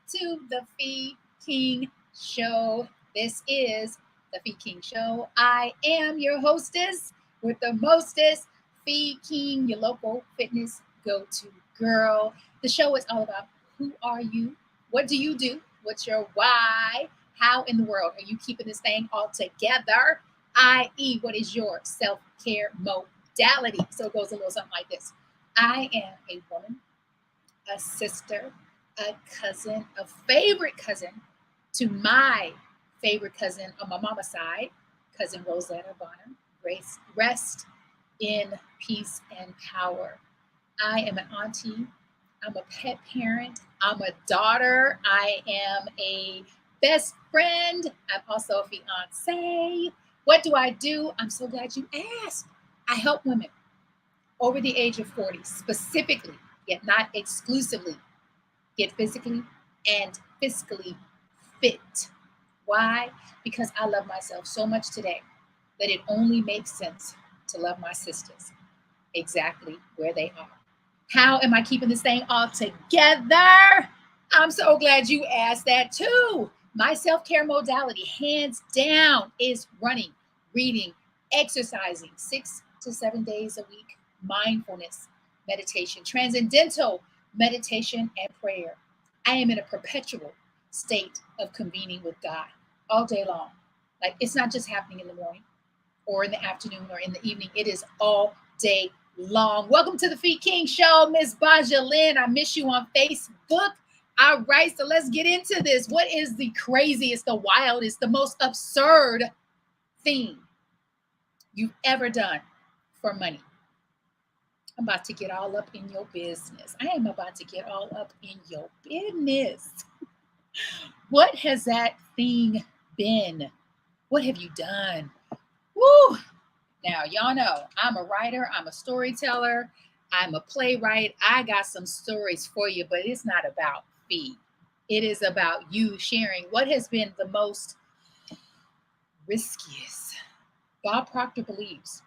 to the Fee King Show. This is the Fee King Show. I am your hostess with the mostest, Fee King, your local fitness go-to girl. The show is all about who are you? What do you do? What's your why? How in the world are you keeping this thing all together? I.e., what is your self-care modality? So it goes a little something like this. I am a woman, a sister, a cousin, a favorite cousin to my favorite cousin on my mama's side, cousin Rosetta Bonner. Grace, rest in peace and power. I am an auntie. I'm a pet parent. I'm a daughter. I am a best friend. I'm also a fiance. What do I do? I'm so glad you asked. I help women over the age of 40, specifically, yet not exclusively, get physically and fiscally fit. Why? Because I love myself so much today that it only makes sense to love my sisters exactly where they are. How am I keeping this thing all together? I'm so glad you asked that too. My self-care modality, hands down, is running, reading, exercising 6 to 7 days a week, mindfulness, meditation, transcendental meditation, and prayer. I am in a perpetual state of convening with God all day long. Like, it's not just happening in the morning or in the afternoon or in the evening. It is all day long. Welcome to the Fee King Show, Miss Baja Lynn. I miss you on Facebook. All right, so let's get into this. What is the craziest, the wildest, the most absurd thing you've ever done for money? I'm about to get all up in your business. I am about to get all up in your business. What has that thing been? What have you done? Woo! Now, y'all know I'm a writer, I'm a storyteller, I'm a playwright. I got some stories for you, but it's not about fee. It is about you sharing what has been the most riskiest. Bob Proctor believes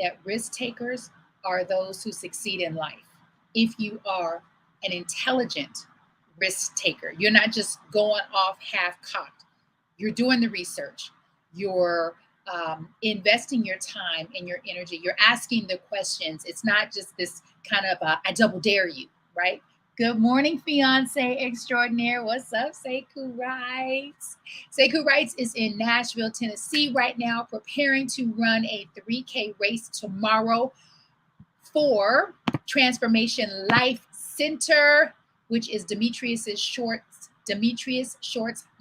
that risk takers are those who succeed in life. If you are an intelligent risk taker, you're not just going off half-cocked. You're doing the research. You're investing your time and your energy. You're asking the questions. It's not just this kind of I double dare you, right? Good morning, fiance extraordinaire. What's up, Sekou Wrights? Sekou Wrights is in Nashville, Tennessee right now, preparing to run a 3K race tomorrow for Transformation Life Center, which is Demetrius Short's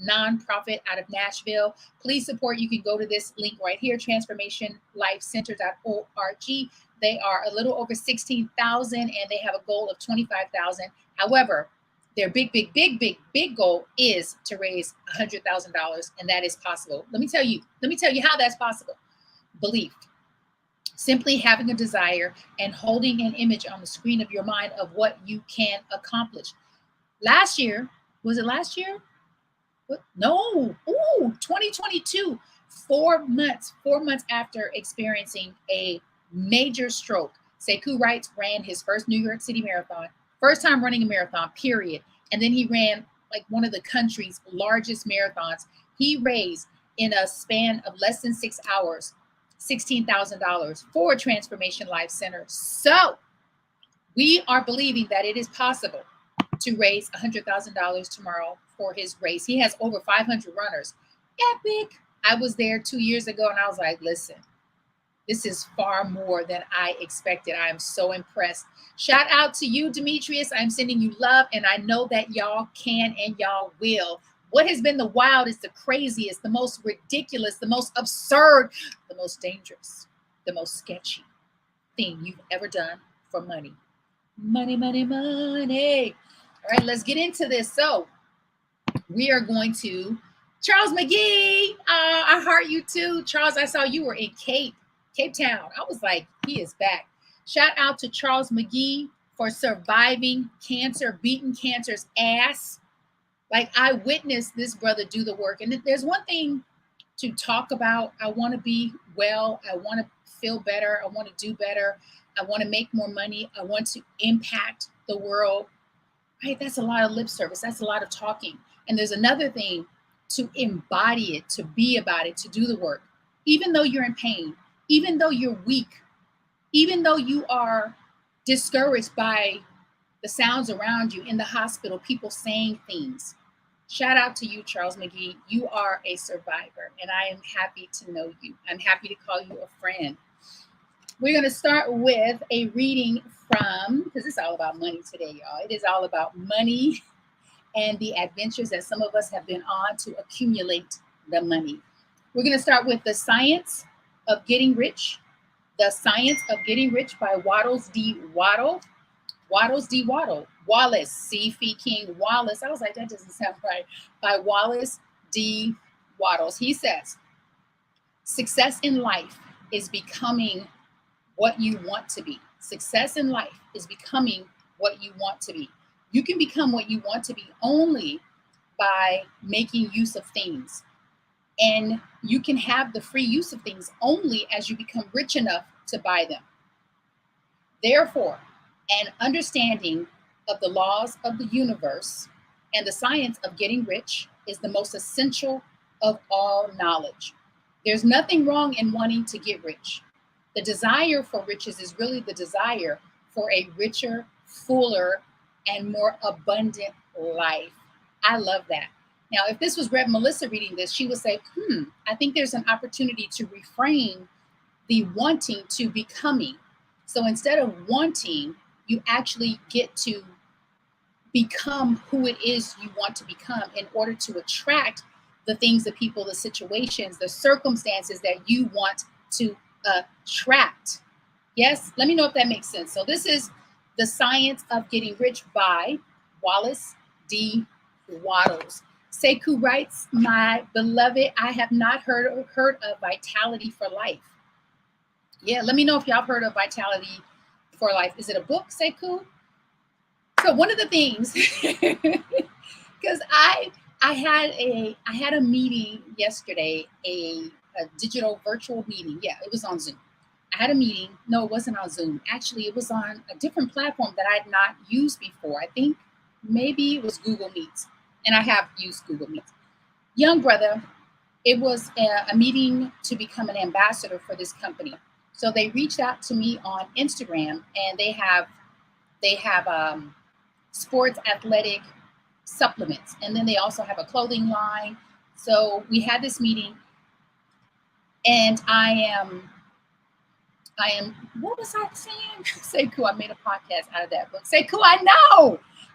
nonprofit out of Nashville. Please support. You can go to this link right here, transformationlifecenter.org. They are a little over 16,000 and they have a goal of 25,000. However, their big goal is to raise $100,000, and that is possible. Let me tell you how that's possible. Belief. Simply having a desire and holding an image on the screen of your mind of what you can accomplish. Last year, was it last year? What? No. 2022. 4 months after experiencing a major stroke, Sekou Wrights ran his first New York City marathon. First time running a marathon, period. And then he ran like one of the country's largest marathons. He raised, in a span of less than 6 hours, $16,000 for Transformation Life Center. So we are believing that it is possible to raise $100,000 tomorrow for his race. He has over 500 runners. Epic. I was there 2 years ago and I was like, listen, this is far more than I expected. I am so impressed. Shout out to you, Demetrius. I'm sending you love, and I know that y'all can and y'all will. What has been the wildest, the craziest, the most ridiculous, the most absurd, the most dangerous, the most sketchy thing you've ever done for money? Money, money, money. All right, let's get into this. So we are going to Charles McGee. I heart you too. Charles, I saw you were in Cape Town. I was like, he is back. Shout out to Charles McGee for surviving cancer, beating cancer's ass. Like, I witnessed this brother do the work. And there's one thing to talk about. I want to be well. I want to feel better. I want to do better. I want to make more money. I want to impact the world. right? That's a lot of lip service. That's a lot of talking. And there's another thing, to embody it, to be about it, to do the work. Even though you're in pain, even though you're weak, even though you are discouraged by the sounds around you in the hospital, people saying things. Shout out to you, Charles McGee. You are a survivor, and I am happy to know you. I'm happy to call you a friend. We're going to start with a reading from, because it's all about money today, y'all. It is all about money and the adventures that some of us have been on to accumulate the money. We're going to start with The Science of Getting Rich. The Science of Getting Rich by Waddles D. Waddle. Waddles D. Waddle. Wallace, C. Fee King Wallace. I was like, that doesn't sound right. By Wallace D. Waddles. He says, success in life is becoming what you want to be. Success in life is becoming what you want to be. You can become what you want to be only by making use of things. And you can have the free use of things only as you become rich enough to buy them. Therefore, an understanding of the laws of the universe and the science of getting rich is the most essential of all knowledge. There's nothing wrong in wanting to get rich. The desire for riches is really the desire for a richer, fuller, and more abundant life. I love that. Now, if this was Rev Melissa reading this, she would say, I think there's an opportunity to reframe the wanting to becoming. So instead of wanting, you actually get to become who it is you want to become in order to attract the things, the people, the situations, the circumstances that you want to attract. Yes, let me know if that makes sense. So this is The Science of Getting Rich by Wallace D. Waddles. Sekou writes, my beloved, I have not heard of Vitality for Life. Yeah, let me know if y'all have heard of Vitality for Life. Is it a book, Sekou? So one of the things, because I had a meeting yesterday, a digital virtual meeting. Yeah, it was on Zoom. I had a meeting. No, it wasn't on Zoom. Actually, it was on a different platform that I had not used before. I think maybe it was Google Meets, and I have used Google Meets. Young brother, it was a meeting to become an ambassador for this company. So they reached out to me on Instagram, and they have sports athletic supplements, and then they also have a clothing line. So we had this meeting, and I am. What was I saying? Sekou, I made a podcast out of that book. Sekou,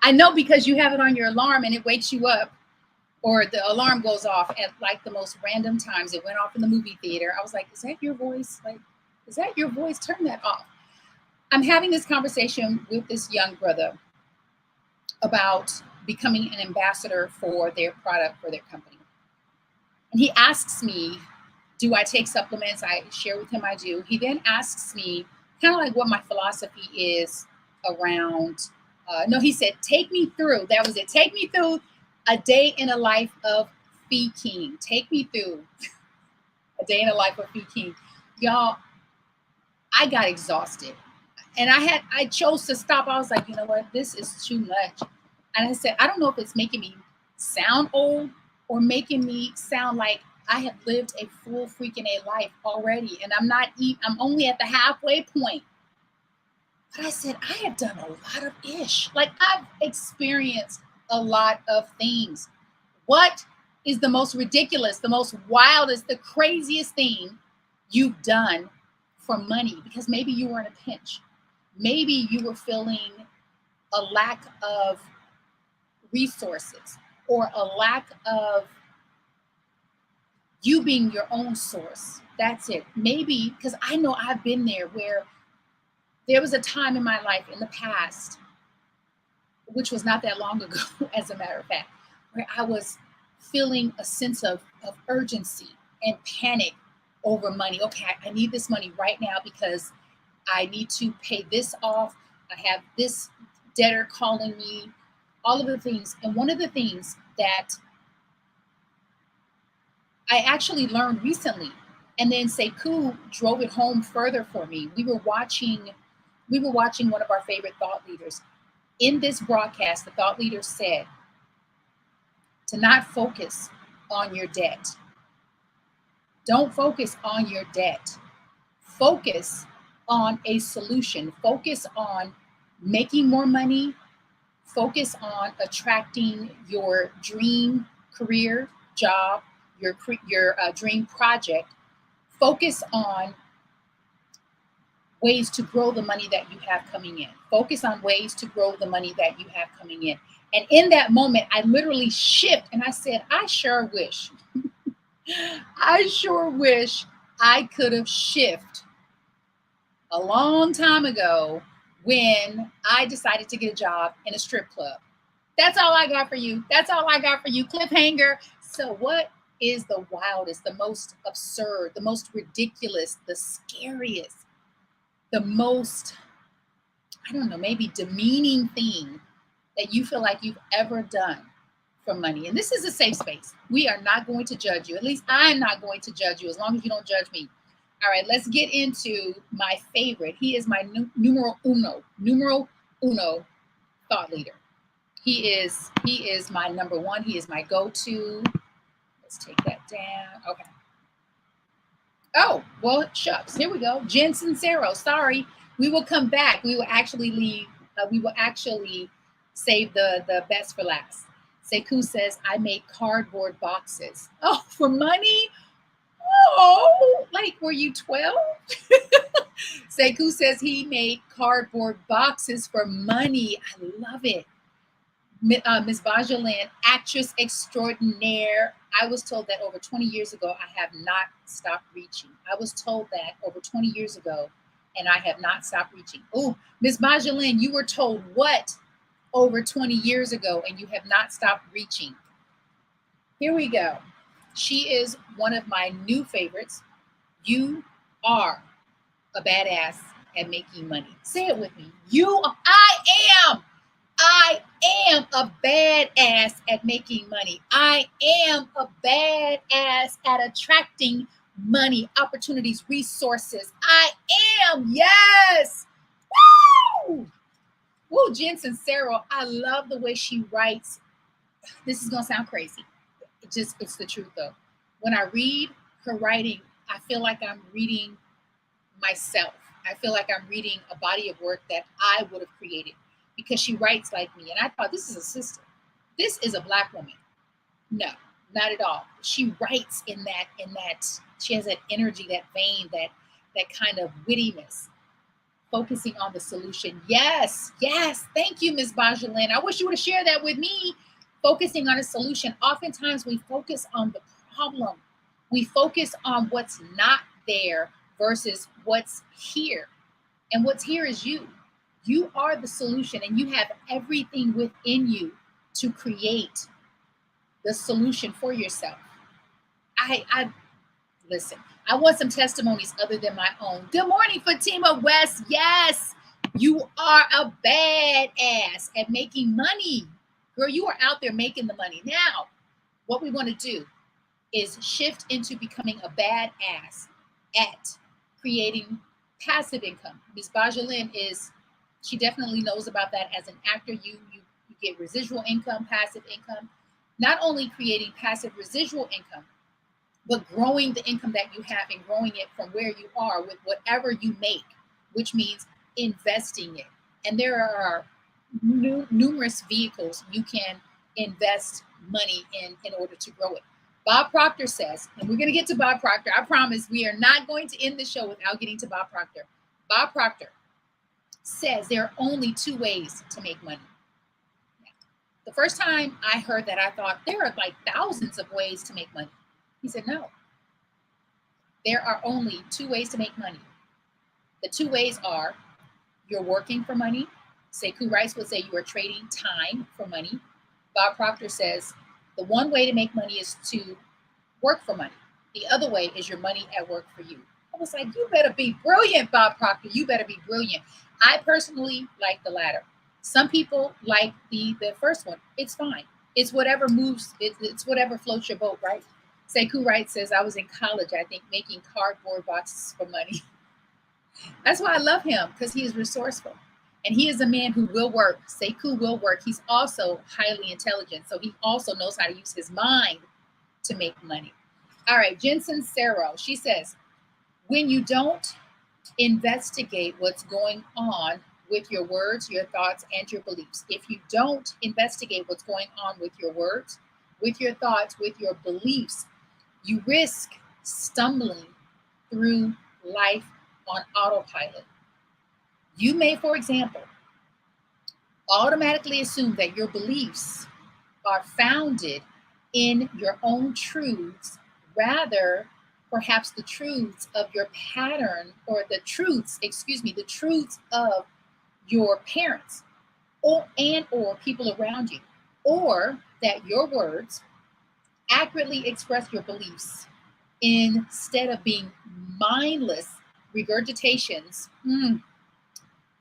I know because you have it on your alarm and it wakes you up, or the alarm goes off at like the most random times. It went off in the movie theater. I was like, is that your voice? Like, is that your voice? Turn that off. I'm having this conversation with this young brother about becoming an ambassador for their product, for their company. And he asks me, do I take supplements? I share with him I do. He then asks me kind of like what my philosophy is around, no, he said, take me through, that was it. Take me through a day in a life of Fee King. Take me through a day in a life of Fee King. Y'all, I got exhausted. And I chose to stop. I was like, you know what? This is too much. And I said, I don't know if it's making me sound old or making me sound like I have lived a full freaking A life already. And I'm only at the halfway point. But I said, I have done a lot of ish. Like, I've experienced a lot of things. What is the most ridiculous, the most wildest, the craziest thing you've done for money? Because maybe you were in a pinch. Maybe you were feeling a lack of resources or a lack of you being your own source. That's it. Maybe, because I know I've been there, where there was a time in my life in the past, which was not that long ago, as a matter of fact, where I was feeling a sense of urgency and panic over money. Okay, I need this money right now because I need to pay this off. I have this debtor calling me, all of the things. And one of the things that I actually learned recently, and then Sekou drove it home further for me. We were watching one of our favorite thought leaders, In this broadcast, the thought leader said to not focus on your debt. Don't focus on your debt. Focus on a solution. Focus on making more money. Focus on attracting your dream career, job, your dream project. Focus on ways to grow the money that you have coming in. Focus on ways to grow the money that you have coming in. And in that moment, I literally shift and I said, I sure wish I could have shifted a long time ago when I decided to get a job in a strip club. That's all I got for you. That's all I got for you. Cliffhanger. So what is the wildest, the most absurd, the most ridiculous, the scariest, the most, I don't know, maybe demeaning thing that you feel like you've ever done for money? And this is a safe space. We are not going to judge you. At least I'm not going to judge you as long as you don't judge me. All right, let's get into my favorite. He is my numero uno thought leader. He is my number one. He is my go-to. Let's take that down. Okay. Oh, well, shucks. Here we go. Jen Sincero. Sorry. We will come back. We will actually leave. We will actually save the best for last. Sekou says, I make cardboard boxes. Oh, for money? Oh, like, were you 12? Sekou says he made cardboard boxes for money. I love it. Ms. Bajalin, actress extraordinaire. I was told that over 20 years ago, I have not stopped reaching. I was told that over 20 years ago, and I have not stopped reaching. Oh, Ms. Bajalin, you were told what over 20 years ago, and you have not stopped reaching? Here we go. She is one of my new favorites. You are a badass at making money. Say it with me. I am a badass at making money. I am a badass at attracting money, opportunities, resources. I am. Yes. Woo! Woo, Jen Sincero. I love the way she writes. This is going to sound crazy. It's the truth though. When I read her writing, I feel like I'm reading myself. I feel like I'm reading a body of work that I would have created, because she writes like me. And I thought, this is a sister. This is a Black woman. No, not at all. She writes in that, she has that energy, that vein, that kind of wittiness, focusing on the solution. Yes. Thank you, Ms. Bajalin. I wish you would have shared that with me. Focusing on a solution. Oftentimes we focus on the problem. We focus on what's not there versus what's here. And what's here is you. You are the solution, and you have everything within you to create the solution for yourself. I listen, I want some testimonies other than my own. Good morning, Fatima West. Yes, you are a badass at making money. Girl, you are out there making the money. Now, what we want to do is shift into becoming a badass at creating passive income. Ms. Bajalin she definitely knows about that. As an actor, you get residual income, passive income, not only creating passive residual income, but growing the income that you have and growing it from where you are with whatever you make, which means investing it. And there are numerous vehicles you can invest money in order to grow it. Bob Proctor says, and we're going to get to Bob Proctor. I promise we are not going to end the show without getting to Bob Proctor. Bob Proctor says there are only two ways to make money. The first time I heard that, I thought there are like thousands of ways to make money. He said, no, there are only two ways to make money. The two ways are you're working for money. Sekou Rice would say you are trading time for money. Bob Proctor says the one way to make money is to work for money. The other way is your money at work for you. I was like, you better be brilliant, Bob Proctor. You better be brilliant. I personally like the latter. Some people like the first one. It's fine. It's whatever moves. It's whatever floats your boat, right? Sekou Wright says, I was in college, I think, making cardboard boxes for money. That's why I love him, because he is resourceful. And he is a man who will work. Sekou will work. He's also highly intelligent. So he also knows how to use his mind to make money. All right, Jensen Sero, she says, when you don't investigate what's going on with your words, your thoughts, and your beliefs, if you don't investigate what's going on with your words, with your thoughts, with your beliefs, you risk stumbling through life on autopilot. You may, for example, automatically assume that your beliefs are founded in your own truths, rather perhaps the truths of your pattern, or the truths of your parents or people around you, or that your words accurately express your beliefs instead of being mindless regurgitations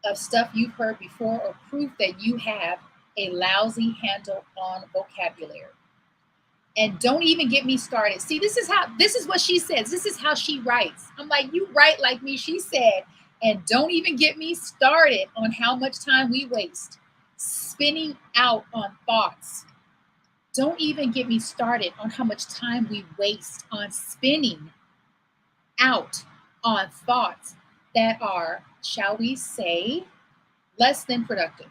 of stuff you've heard before, or proof that you have a lousy handle on vocabulary. And don't even get me started. See, this is what she says. This is how she writes. I'm like, you write like me, she said. And don't even get me started on how much time we waste spinning out on thoughts. Don't even get me started on how much time we waste on spinning out on thoughts that are, shall we say, less than productive.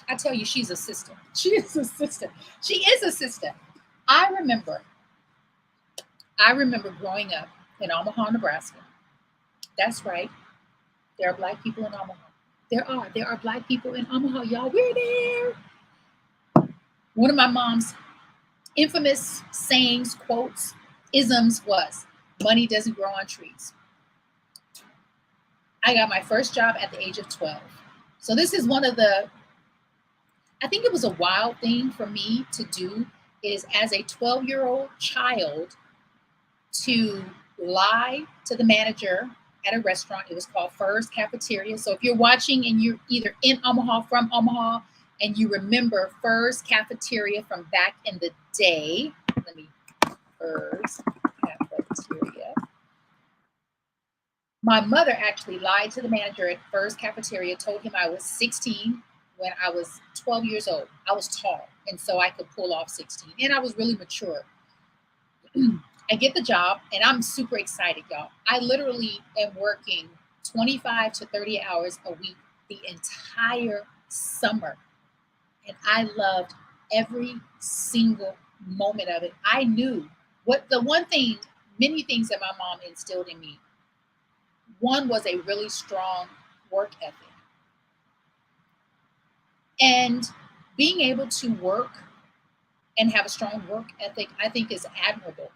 I tell you, she's a sister. She is a sister. She is a sister. I remember growing up in Omaha, Nebraska. That's right. There are Black people in Omaha. There are Black people in Omaha, y'all. We're there. One of my mom's infamous sayings, quotes, isms was, money doesn't grow on trees. I got my first job at the age of 12. So this is one of the, I think it was a wild thing for me to do, is as a 12-year-old child to lie to the manager at a restaurant. It was called Fur's Cafeteria. So if you're watching and you're either in Omaha, from Omaha, and you remember Fur's Cafeteria from back in the day, Fur's Cafeteria. My mother actually lied to the manager at Fur's Cafeteria, told him I was 16 when I was 12 years old. I was tall, and so I could pull off 16, and I was really mature. I get the job, and I'm super excited, y'all. I literally am working 25 to 30 hours a week the entire summer, and I loved every single moment of it. I knew many things that my mom instilled in me. One was a really strong work ethic. And being able to work and have a strong work ethic, I think, is admirable.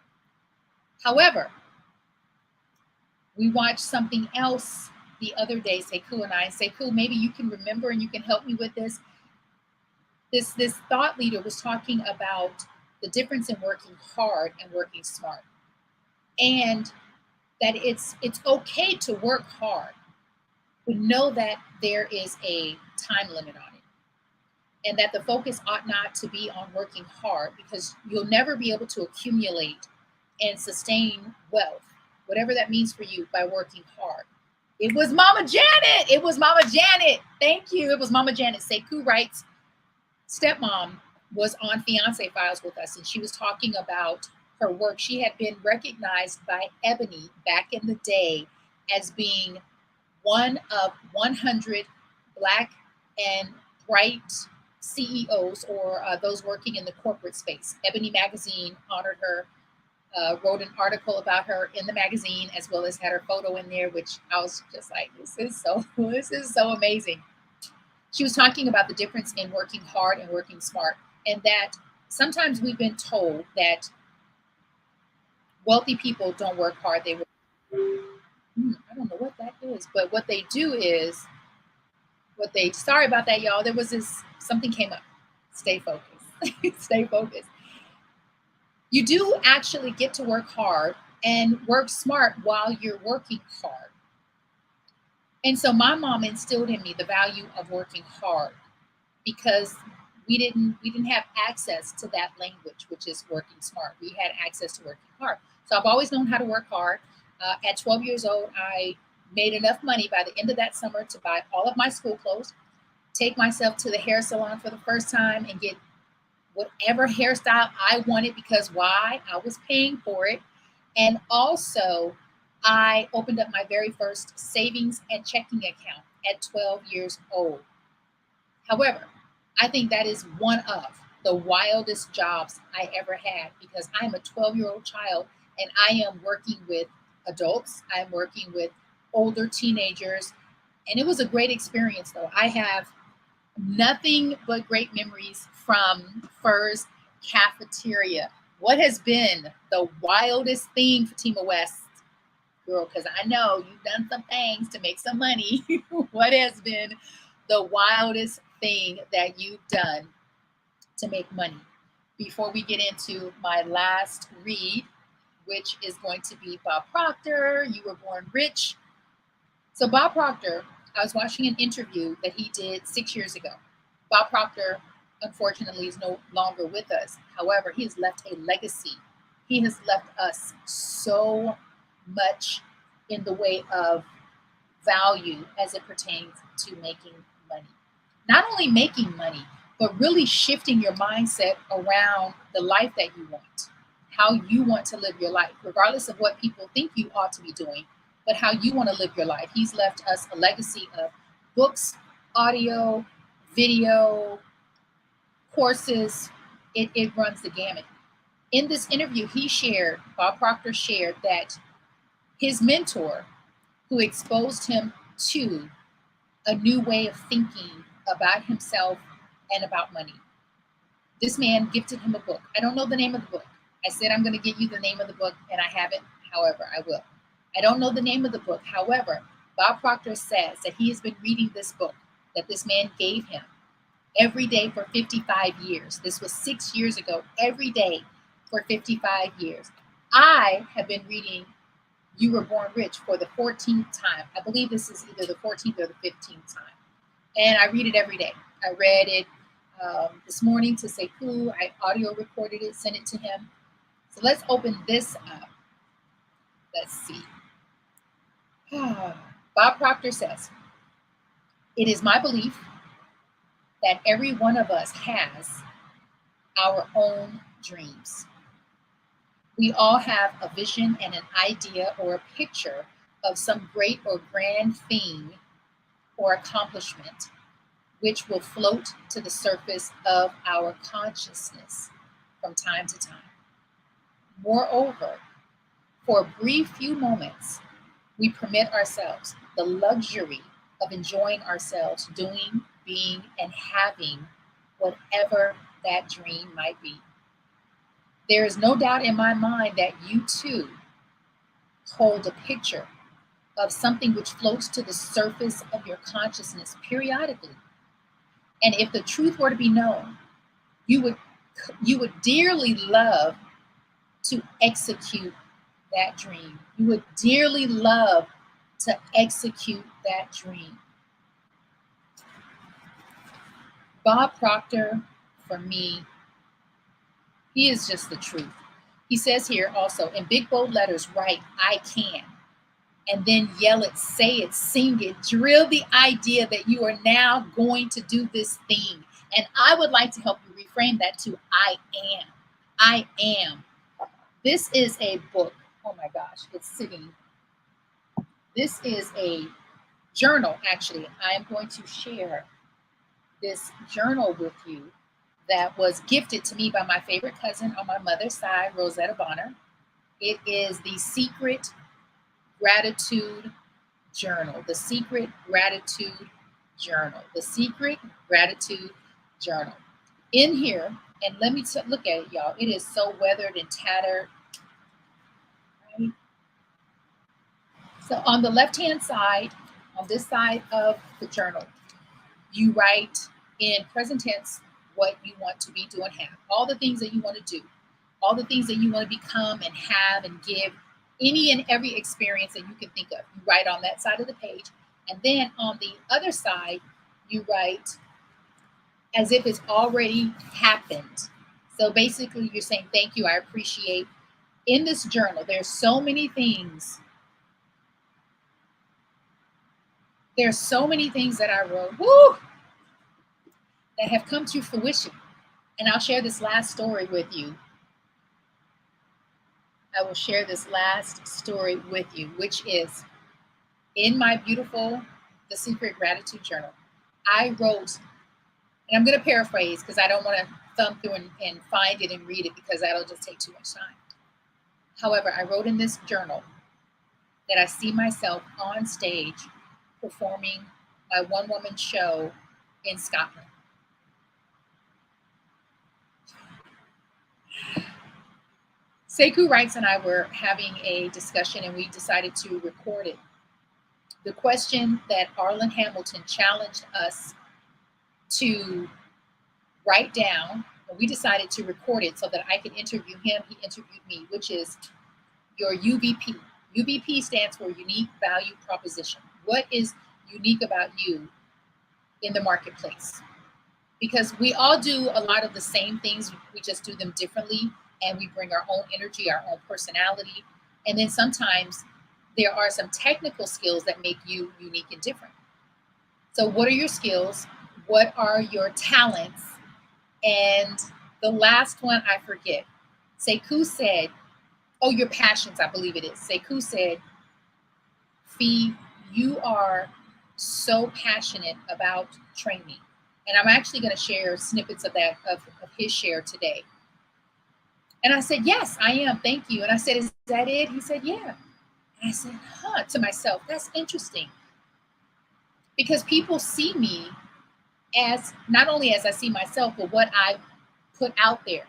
However, we watched something else the other day, Sekou and I. Sekou, maybe you can remember and you can help me with this. This thought leader was talking about the difference in working hard and working smart. And that it's okay to work hard, but know that there is a time limit on it. And that the focus ought not to be on working hard, because you'll never be able to accumulate and sustain wealth, whatever that means for you, by working hard. It was Mama Janet. It was Mama Janet. Thank you. It was Mama Janet. Sekou writes, stepmom was on Fiance Files with us, and she was talking about her work. She had been recognized by Ebony back in the day as being one of 100 Black and bright CEOs, or those working in the corporate space. Ebony magazine honored her, wrote an article about her in the magazine, as well as had her photo in there, which I was just like, this is so amazing. She was talking about the difference in working hard and working smart, and that sometimes we've been told that wealthy people don't work hard. They work. I don't know what that is, but what they do is sorry about that, y'all. There was something came up. Stay focused. Stay focused. You do actually get to work hard and work smart while you're working hard. And so my mom instilled in me the value of working hard, because we didn't have access to that language, which is working smart. We had access to working hard. So I've always known how to work hard. At 12 years old, I made enough money by the end of that summer to buy all of my school clothes, take myself to the hair salon for the first time, and get whatever hairstyle I wanted because why? I was paying for it. And also, I opened up my very first savings and checking account at 12 years old. However, I think that is one of the wildest jobs I ever had because I'm a 12-year-old child and I am working with adults, I'm working with older teenagers, and it was a great experience though. I have nothing but great memories from Fur's cafeteria. What has been the wildest thing, Fatima West, girl? Because I know you've done some things to make some money. What has been the wildest thing that you've done to make money? Before we get into my last read, which is going to be Bob Proctor, You Were Born Rich. So Bob Proctor, I was watching an interview that he did 6 years ago. Bob Proctor, unfortunately, is no longer with us. However, he has left a legacy. He has left us so much in the way of value as it pertains to making money. Not only making money, but really shifting your mindset around the life that you want, how you want to live your life, regardless of what people think you ought to be doing, but how you want to live your life. He's left us a legacy of books, audio, video, courses. It runs the gamut. In this interview, Bob Proctor shared that his mentor, who exposed him to a new way of thinking about himself and about money. This man gifted him a book. I don't know the name of the book. I said I'm going to give you the name of the book, and I haven't. However, I will. I don't know the name of the book. However, Bob Proctor says that he has been reading this book that this man gave him every day for 55 years. This was 6 years ago, every day for 55 years. I have been reading You Were Born Rich for the 14th time. I believe this is either the 14th or the 15th time. And I read it every day. I read it this morning to Sekou. I audio recorded it, sent it to him. So let's open this up. Let's see. Bob Proctor says, "It is my belief that every one of us has our own dreams. We all have a vision and an idea or a picture of some great or grand thing or accomplishment which will float to the surface of our consciousness from time to time. Moreover, for a brief few moments, we permit ourselves the luxury of enjoying ourselves doing, being, and having whatever that dream might be. There is no doubt in my mind that you too hold a picture of something which floats to the surface of your consciousness periodically. And if the truth were to be known, you would dearly love to execute that dream. You would dearly love to execute that dream." Bob Proctor, for me, he is just the truth. He says here also, in big bold letters, write, "I can." And then yell it, say it, sing it, drill the idea that you are now going to do this thing. And I would like to help you reframe that to I am. I am. This is a book. Oh my gosh, it's sitting. This is a journal, actually. I am going to share this journal with you that was gifted to me by my favorite cousin on my mother's side, Rosetta Bonner. It is the Secret Gratitude Journal. The Secret Gratitude Journal. The Secret Gratitude Journal. In here, and let me look at it, y'all. It is so weathered and tattered. Right? So on the left-hand side, on this side of the journal, you write in present tense what you want to be, do, and have. All the things that you want to do. All the things that you want to become and have and give. Any and every experience that you can think of. You write on that side of the page. And then on the other side, you write as if it's already happened. So basically you're saying, thank you, I appreciate. In this journal, there's so many things There's so many things that I wrote, woo, that have come to fruition. And I'll share this last story with you. I will share this last story with you, which is in my beautiful The Secret Gratitude Journal. I wrote, and I'm going to paraphrase because I don't want to thumb through and find it and read it because that'll just take too much time. However, I wrote in this journal that I see myself on stage performing my one-woman show in Scotland. Sekou Wrights and I were having a discussion and we decided to record it. The question that Arlen Hamilton challenged us to write down, and we decided to record it so that I could interview him, he interviewed me, which is your UVP. UVP stands for Unique Value Proposition. What is unique about you in the marketplace? Because we all do a lot of the same things, we just do them differently, and we bring our own energy, our own personality. And then sometimes there are some technical skills that make you unique and different. So what are your skills? What are your talents? And the last one I forget. Sekou said, oh, your passions, I believe it is. Sekou said, Fee, you are so passionate about training. And I'm actually going to share snippets of that, of his share today. And I said, yes, I am. Thank you. And I said, is that it? He said, yeah. And I said, to myself, that's interesting. Because people see me as, not only as I see myself, but what I put out there.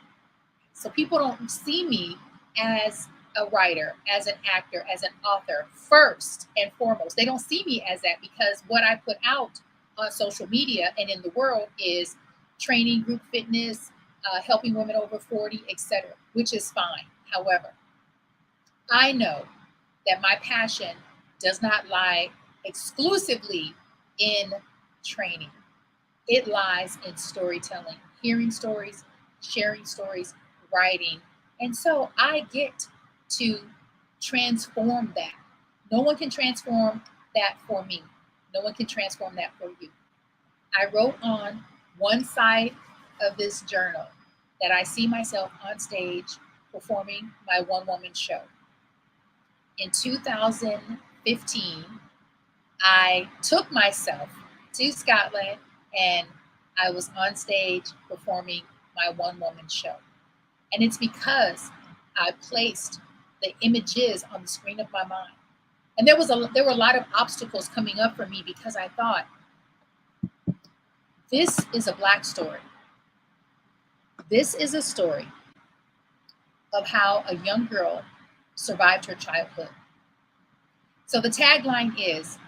So people don't see me as a writer, as an actor, as an author, first and foremost. They don't see me as that because what I put out on social media and in the world is training, group fitness, helping women over 40, etc., which is fine. However, I know that my passion does not lie exclusively in training. It lies in storytelling, hearing stories, sharing stories, writing. And so I get to transform that. No one can transform that for me. No one can transform that for you. I wrote on one side of this journal that I see myself on stage performing my one-woman show. In 2015, I took myself to Scotland and I was on stage performing my one-woman show. And it's because I placed the images on the screen of my mind. And there were a lot of obstacles coming up for me because I thought, this is a Black story. This is a story of how a young girl survived her childhood. So the tagline is,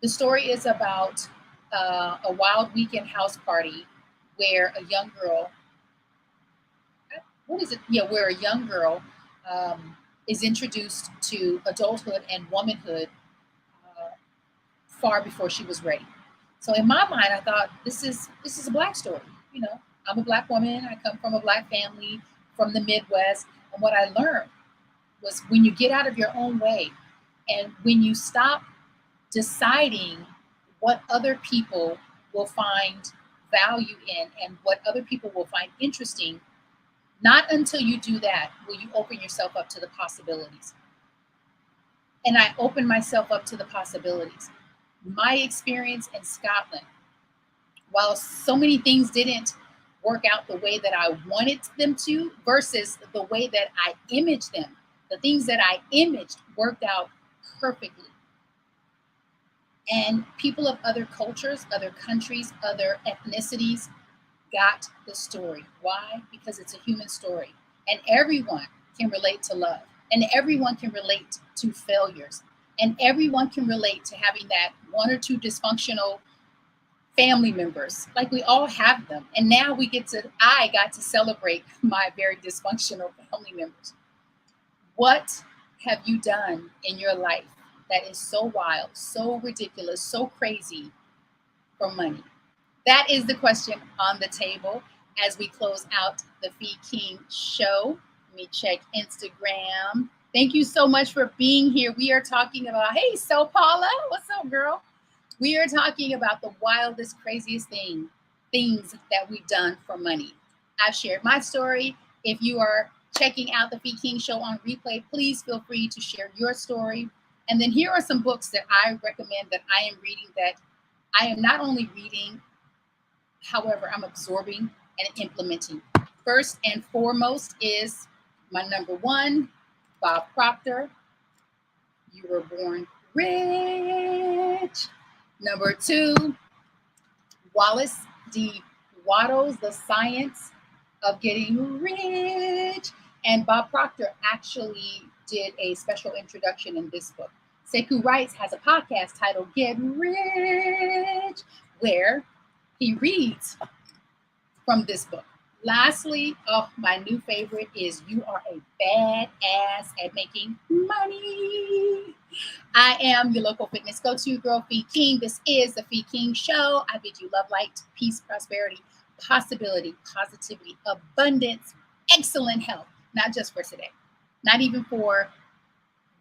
the story is about a wild weekend house party where a young girl, where a young girl is introduced to adulthood and womanhood far before she was ready. So in my mind, I thought this is a Black story. You know, I'm a Black woman. I come from a Black family from the Midwest. And what I learned was when you get out of your own way and when you stop deciding what other people will find value in and what other people will find interesting, not until you do that will you open yourself up to the possibilities. And I opened myself up to the possibilities. My experience in Scotland, while so many things didn't work out the way that I wanted them to versus the way that I imaged them, the things that I imaged worked out perfectly. And people of other cultures, other countries, other ethnicities got the story. Why? Because it's a human story. And everyone can relate to love. And everyone can relate to failures. And everyone can relate to having that one or two dysfunctional family members. Like we all have them. And now I got to celebrate my very dysfunctional family members. What have you done in your life that is so wild, so ridiculous, so crazy for money? That is the question on the table as we close out the Fee King show. Let me check Instagram. Thank you so much for being here. We are talking about, hey, So Paula, what's up, girl? We are talking about the wildest, craziest things that we've done for money. I've shared my story. If you are checking out the Fee King Show on replay, please feel free to share your story. And then here are some books that I recommend that I am reading, that I am not only reading, however, I'm absorbing and implementing. First and foremost is my number one, Bob Proctor, You Were Born Rich. Number two, Wallace D. Wattles, The Science of Getting Rich. And Bob Proctor actually did a special introduction in this book. Sekou Wright has a podcast titled Get Rich, where he reads from this book. Lastly, my new favorite is You Are a Badass at Making Money. I am your local fitness go-to girl, Fee King. This is the Fee King Show. I bid you love, light, peace, prosperity, possibility, positivity, abundance, excellent health, not just for today, not even for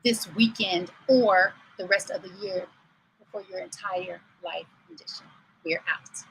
this weekend or the rest of the year, but for your entire life condition. We're out.